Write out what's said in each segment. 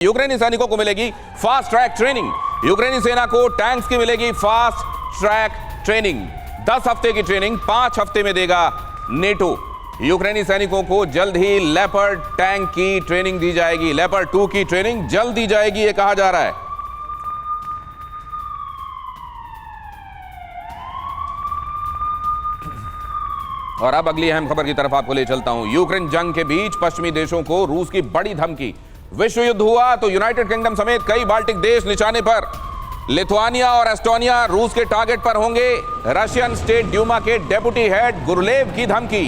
यूक्रेनी सैनिकों को मिलेगी फास्ट ट्रैक ट्रेनिंग। यूक्रेनी सेना को टैंक्स की मिलेगी फास्ट ट्रैक ट्रेनिंग। 10 हफ्ते की ट्रेनिंग 5 हफ्ते में देगा नेटो। यूक्रेनी सैनिकों को जल्द ही लेपर्ड टैंक की ट्रेनिंग दी जाएगी। लेपर्ड 2 की ट्रेनिंग जल्द दी जाएगी, यह कहा जा रहा है। और अब अगली अहम खबर की तरफ आपको ले चलता हूं। यूक्रेन जंग के बीच पश्चिमी देशों को रूस की बड़ी धमकी। विश्व युद्ध हुआ तो यूनाइटेड किंगडम समेत कई बाल्टिक देश निशाने पर। लिथुआनिया और एस्टोनिया रूस के टारगेट पर होंगे। रशियन स्टेट ड्यूमा के डेप्यूटी हेड गुरुलेव की धमकी।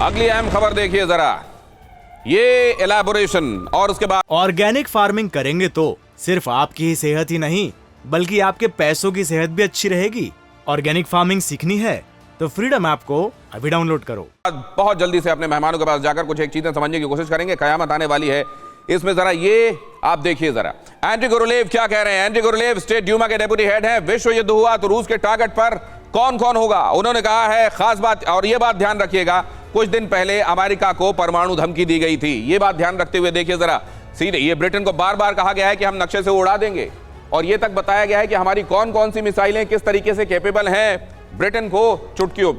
अगली अहम खबर देखिए जरा, ये एलैबोरेशन। और उसके बाद ऑर्गेनिक फार्मिंग करेंगे तो सिर्फ आपकी ही सेहत ही नहीं बल्कि आपके पैसों की सेहत भी अच्छी रहेगी। ऑर्गेनिक फार्मिंग सीखनी है तो फ्रीडम ऐप को अभी डाउनलोड करो। बहुत जल्दी से अपने मेहमानों के पास जाकर कुछ एक चीजें समझने की कोशिश करेंगे। कयामत आने वाली है इसमें, जरा ये आप देखिए जरा। एंड्री गुरुलेव क्या कह रहे हैं। एंड्री गुरुलेव स्टेट ड्यूमा के डेप्यूटी हेड हैं। विश्व युद्ध हुआ तो रूस के टारगेट पर कौन कौन होगा, उन्होंने कहा है खास बात। और ये बात ध्यान रखिएगा, कुछ दिन पहले अमेरिका को परमाणु धमकी दी गई थी। ये बात ध्यान रखते हुए देखिए जरा सीधे, ये ब्रिटेन को बार बार कहा गया है कि हम नक्शे से उड़ा देंगे, और ये तक बताया गया है कि हमारी कौन कौन सी मिसाइलें किस तरीके से कैपेबल हैं ब्रिटेन को चुटकियों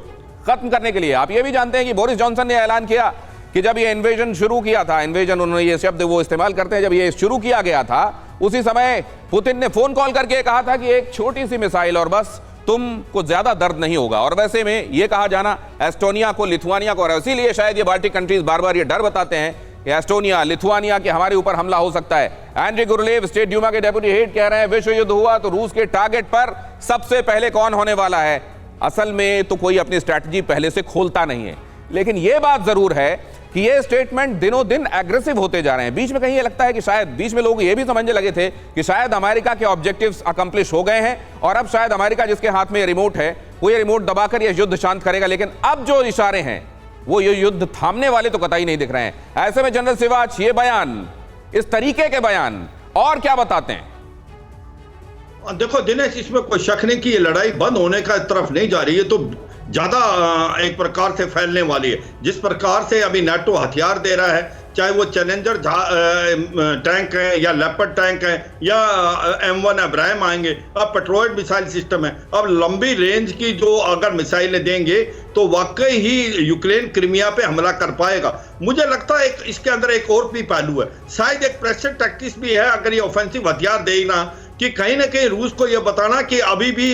खत्म करने के लिए। आप ये भी जानते हैं कि बोरिस जॉनसन ने ऐलान किया कि जब ये इन्वेजन शुरू किया था, इन्वेजन उन्होंने ये शब्द वो इस्तेमाल करते हैं, जब ये शुरू किया गया था उसी समय पुतिन ने फोन कॉल करके कहा था कि एक छोटी सी मिसाइल और बस तुमको ज्यादा दर्द नहीं होगा। और वैसे में ये कहा जाना एस्टोनिया को, लिथुआनिया को, और इसीलिए शायद ये बाल्टिक कंट्रीज बार बार ये डर बताते हैं कि एस्टोनिया, लिथुआनिया के हमारे ऊपर हमला हो सकता है। एंड्री गुरुलेव स्टेट ड्यूमा के डेप्यूटी हेड कह रहे हैं विश्व युद्ध हुआ तो रूस के टारगेट पर सबसे पहले कौन होने वाला है। असल में तो कोई अपनी स्ट्रैटेजी पहले से खोलता नहीं है, लेकिन यह बात जरूर है कि ये स्टेटमेंट दिनों दिन एग्रेसिव होते जा रहे हैं। बीच में कहीं ये लगता है कि शायद बीच में लोग ये भी समझने लगे थे कि शायद अमेरिका के ऑब्जेक्टिव्स अकम्प्लिश हो गए हैं और अब शायद अमेरिका जिसके हाथ में रिमोट है वो ये रिमोट दबाकर ये युद्ध शांत करेगा। लेकिन अब जो इशारे हैं वो ये युद्ध थामने वाले तो कतई नहीं दिख रहे हैं। ऐसे में जनरल सिवाच ये बयान, इस तरीके के बयान और क्या बताते हैं। देखो दिनेश, इसमें कोई शक नहीं कि ये लड़ाई बंद होने का तरफ नहीं जा रही है, तो ज्यादा एक प्रकार से फैलने वाली है। जिस प्रकार से अभी नाटो हथियार दे रहा है, चाहे वो चैलेंजर टैंक है या लेपर्ड टैंक है या M1 अब्राहम आएंगे, अब पेट्रोइड मिसाइल सिस्टम है, अब लंबी रेंज की जो अगर मिसाइलें देंगे तो वाकई ही यूक्रेन क्रीमिया पे हमला कर पाएगा। मुझे लगता है इसके अंदर एक और भी पहलू है, शायद एक प्रेशर टैक्टिक्स भी है। अगर ये ऑफेंसिव हथियार दे ना कि कहीं ना कहीं रूस को यह बताना कि अभी भी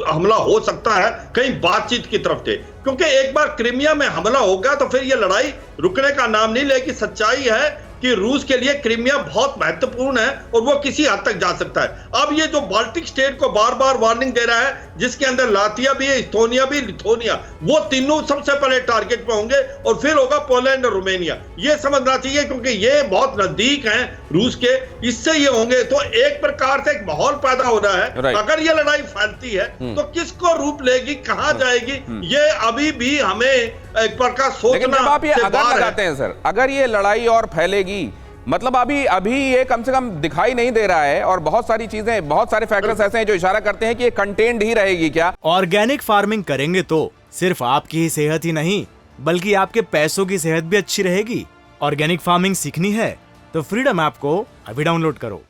हमला हो सकता है, कहीं बातचीत की तरफ थे, क्योंकि एक बार क्रीमिया में हमला हो गया तो फिर यह लड़ाई रुकने का नाम नहीं लेगी। सच्चाई है कि रूस के लिए क्रीमिया बहुत महत्वपूर्ण है और वो किसी हद तक जा सकता है। अब ये जो बाल्टिक स्टेट को बार बार वार्निंग दे रहा है, जिसके अंदर लातिया भी है, इस्थोनिया भी, लिथुआनिया, वो तीनों सबसे पहले टारगेट पे होंगे और फिर होगा पोलैंड और रोमानिया। ये समझना चाहिए क्योंकि ये बहुत नजदीक हैं रूस के, इससे ये होंगे तो एक प्रकार से एक माहौल पैदा हो रहा है। अगर ये लड़ाई फैलती है तो किसको रूप लेगी, कहां जाएगी, ये अभी भी हमें एक प्रकार सोचना। आप ये अगर लगाते हैं सर, अगर ये लड़ाई और फैलेगी, मतलब अभी ये कम से कम दिखाई नहीं दे रहा है और बहुत सारी चीजें, बहुत सारे फैक्टर्स ऐसे हैं जो इशारा करते हैं कि ये कंटेन्ड ही रहेगी क्या। ऑर्गेनिक फार्मिंग करेंगे तो सिर्फ आपकी ही सेहत ही नहीं बल्कि आपके पैसों की सेहत भी अच्छी रहेगी। ऑर्गेनिक फार्मिंग सीखनी है तो फ्रीडम ऐप को अभी डाउनलोड करो।